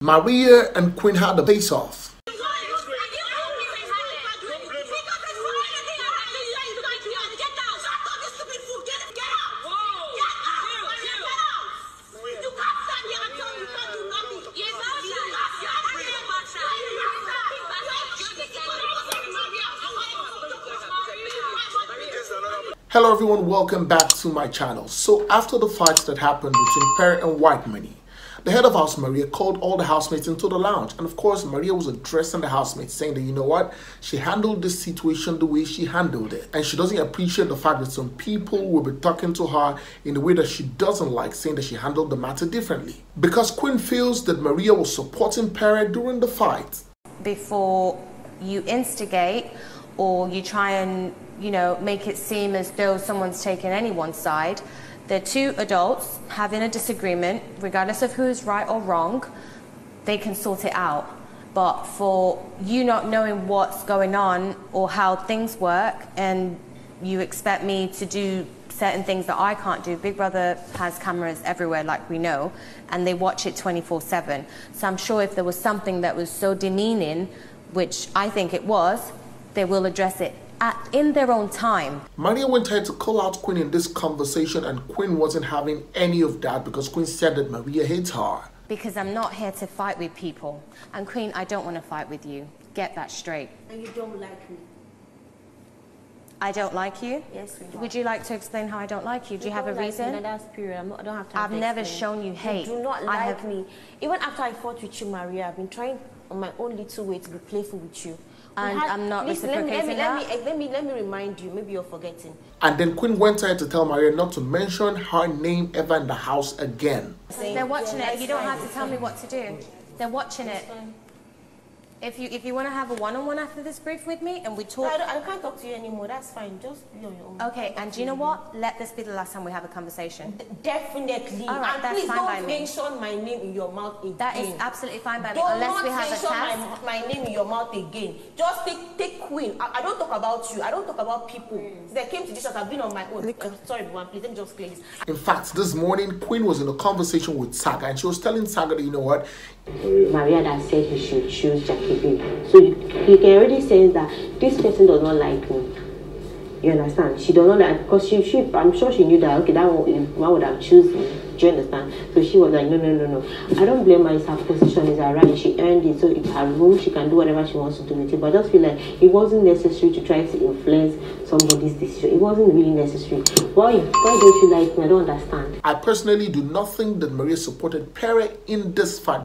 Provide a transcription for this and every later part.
Maria and Queen had a face-off. Hello everyone, welcome back to my channel. So after the fights that happened between Pere and White Money, the head of house Maria called all the housemates into the lounge, and of course Maria was addressing the housemates saying that, you know what, she handled this situation the way she handled it, and she doesn't appreciate the fact that some people will be talking to her in a way that she doesn't like, saying that she handled the matter differently, because Queen feels that Maria was supporting Pere during the fight. Before you instigate or you try and make it seem as though someone's taken anyone's side, they're two adults having a disagreement, regardless of who's right or wrong, they can sort it out. But for you not knowing what's going on or how things work, and you expect me to do certain things that I can't do. Big Brother has cameras everywhere, like we know, and they watch it 24/7. So I'm sure if there was something that was so demeaning, which I think it was, they will address it in their own time. Maria went ahead to call out Queen in this conversation, and Queen wasn't having any of that because Queen said that Maria hates her. Because I'm not here to fight with people. And Queen, I don't want to fight with you. Get that straight. And you don't like me? I don't like you? Yes, we do. Would you like to explain how I don't like you? Do you have a reason? Me, that's period. I don't have time. I've never shown you hate. You do not like me. Even after I fought with you, Maria, I've been trying on my own little way to be playful with you. And I'm not reciprocating that. Let me remind you. Maybe you're forgetting. And then Queen went ahead to tell Maria not to mention her name ever in the house again. They're watching it. You don't have to tell me what to do. They're watching it. If you want to have a one-on-one after this brief with me and we talk... I can't talk to you anymore. That's fine. Just be on your own. Okay, and do you know what? Let this be the last time we have a conversation. Definitely. All right, and that's please fine by don't me. mention my name in your mouth again. That is absolutely fine by me, Don't unless we have a task. mention my name in your mouth again. Just take Queen. I don't talk about you. I don't talk about people. Since I came to this house, I've been on my own. Sorry, everyone. Please, let me just clear this. In fact, this morning, Queen was in a conversation with Saga, and she was telling Saga that, you know what? Maria that said he should choose Jackie B. So you can already say that this person does not like me. You understand? She does not like, because I'm sure she knew that, okay, that one would have chosen me. Do you understand? So she was like, no. I don't blame her. It's her position, it's her right. She earned it, so it's her room. She can do whatever she wants to do with it. But I just feel like it wasn't necessary to try to influence somebody's decision. It wasn't really necessary. Why don't you like me? I don't understand. I personally do not think that Maria supported Pere in this fight.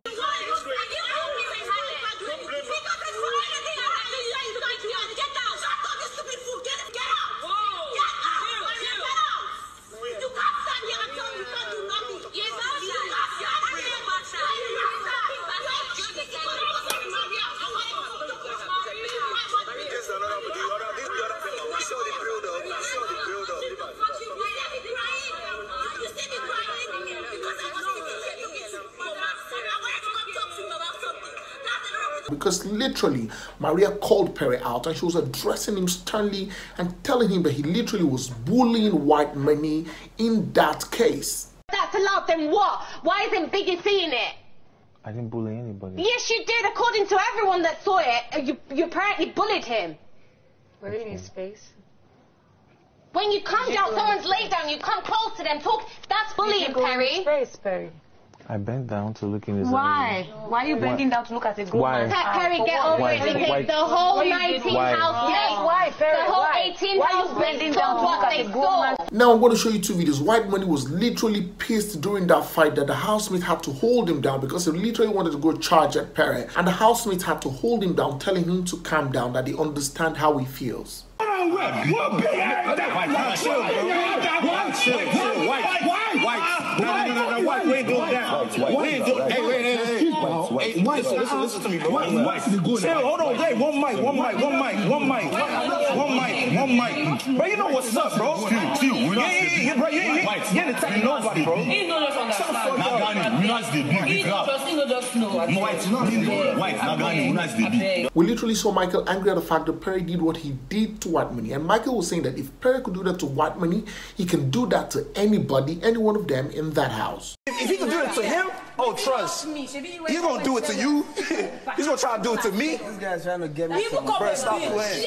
Because literally, Maria called Pere out and she was addressing him sternly and telling him that he literally was bullying White Money in that case. That's allowed, then what? Why isn't Biggie seeing it? I didn't bully anybody. Yes, you did. According to everyone that saw it, you apparently bullied him. We're in his face. When you come down, someone's laid down, you come close to them, talk. That's bullying, Pere. Face, Pere. I bent down to look in his eyes. Why? Why are you bending down to look at a grown man? Pere, get over it. Because the whole 19 house Yes, why, Pere? The whole 18 house bending down to look at a grown man? Now I'm going to show you two videos. White Money was literally pissed during that fight that the housemate had to hold him down because he literally wanted to go charge at Pere, and the housemate had to hold him down, telling him to calm down, that they understand how he feels. Listen to me, bro. Hold on, Dave. One mic. Bro, you know what's up, bro. Yeah, bro. You ain't attacking nobody, bro. He don't just understand. We literally saw Michael angry at the fact that Pere did what he did to White Money, and Michael was saying that if Pere could do that to White Money, he can do that to anybody, any one of them in that house. If he could do it to him, Oh, trust. He's gonna do it to you. He's gonna try to do it to me. This guy's trying to get me. Bro, stop playing.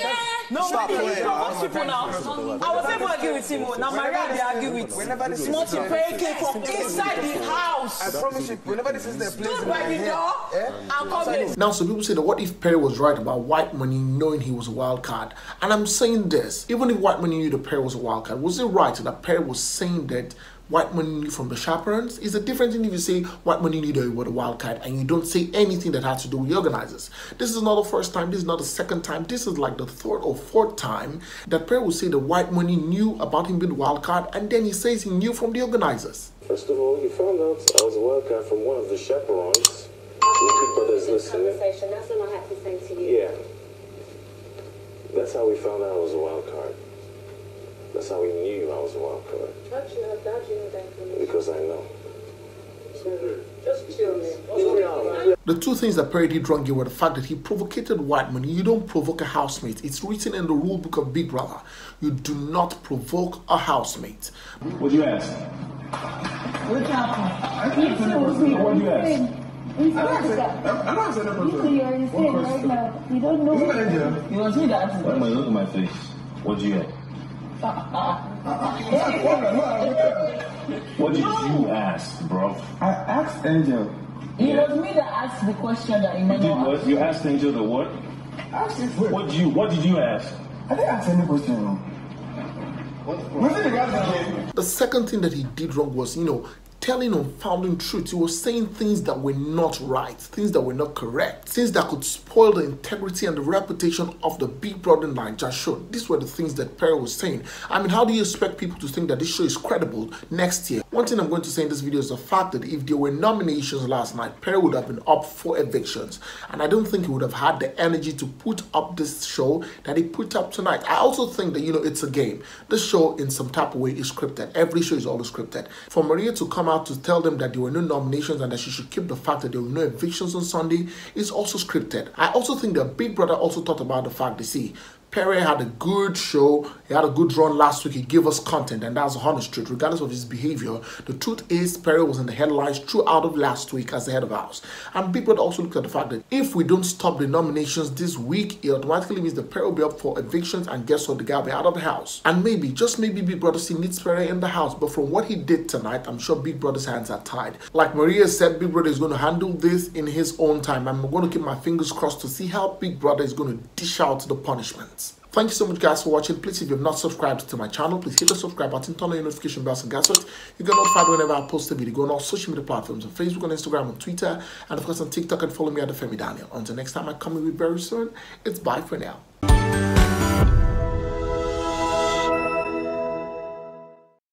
No, stop playing. Most people now. I was able to argue with him. Now Maria, they argue with. Whenever this is Pere came from inside the house. I promise you, whenever this is the place. Stood by the door and come in. Now, some people say that what if Pere was right about White Money knowing he was a wild card? And I'm saying this, even if White Money knew that Pere was a wild card, was it right that Pere was saying that White Money knew from the chaperones? It's a different thing if you say White Money knew that you were the wild card and you don't say anything that has to do with the organizers. This is not the first time, this is not the second time, this is like the third or fourth time that Pere will say that White Money knew about him being the wild card, and then he says he knew from the organizers. First of all, you found out I was a wild card from one of the chaperones. Big Brother's listening. That's what I have to say to you. Yeah. That's how we found out I was a wild card. That's how we knew I was a wild card. How'd you know that? Because I know. Just chill, man. The two things that Pere did wrong here were the fact that he provocated White Money. You don't provoke a housemate. It's written in the rule book of Big Brother. You do not provoke a housemate. What'd you ask? What happened? What'd you ask? I'm not saying that. You don't know. You want to see that? Why am I looking at my face? What'd you ask? What did you ask, bro? I asked Angel. It was me that asked the question that Emmanuel asked. You asked Angel the what? What did you ask? I didn't ask any question. The second thing that he did wrong was, telling unfounded truth. He was saying things that were not right, things that were not correct, things that could spoil the integrity and the reputation of the Big Brother Naija show. These were the things that Pere was saying. I mean, how do you expect people to think that this show is credible next year? One thing I'm going to say in this video is the fact that if there were nominations last night, Pere would have been up for evictions. And I don't think he would have had the energy to put up this show that he put up tonight. I also think that, it's a game. This show, in some type of way, is scripted. Every show is always scripted. For Maria to come out to tell them that there were no nominations and that she should keep the fact that there were no evictions on Sunday is also scripted. I also think that Big Brother also thought about the fact that, Pere had a good show, he had a good run last week, he gave us content, and that's the honest truth, regardless of his behavior. The truth is, Pere was in the headlines throughout of last week as the head of house. And Big Brother also looked at the fact that if we don't stop the nominations this week, it automatically means that Pere will be up for evictions, and guess what, the guy will be out of the house. And maybe, just maybe, Big Brother still needs Pere in the house, but from what he did tonight, I'm sure Big Brother's hands are tied. Like Maria said, Big Brother is going to handle this in his own time. I'm going to keep my fingers crossed to see how Big Brother is going to dish out the punishments. Thank you so much, guys, for watching. Please, if you have not subscribed to my channel, please hit the subscribe button, turn on your notification bells, and guess what? You get notified whenever I post a video. Go on all social media platforms, on Facebook, on Instagram, on Twitter, and of course on TikTok, and follow me at the Femi Daniel. Until next time I come with you very soon, it's bye for now.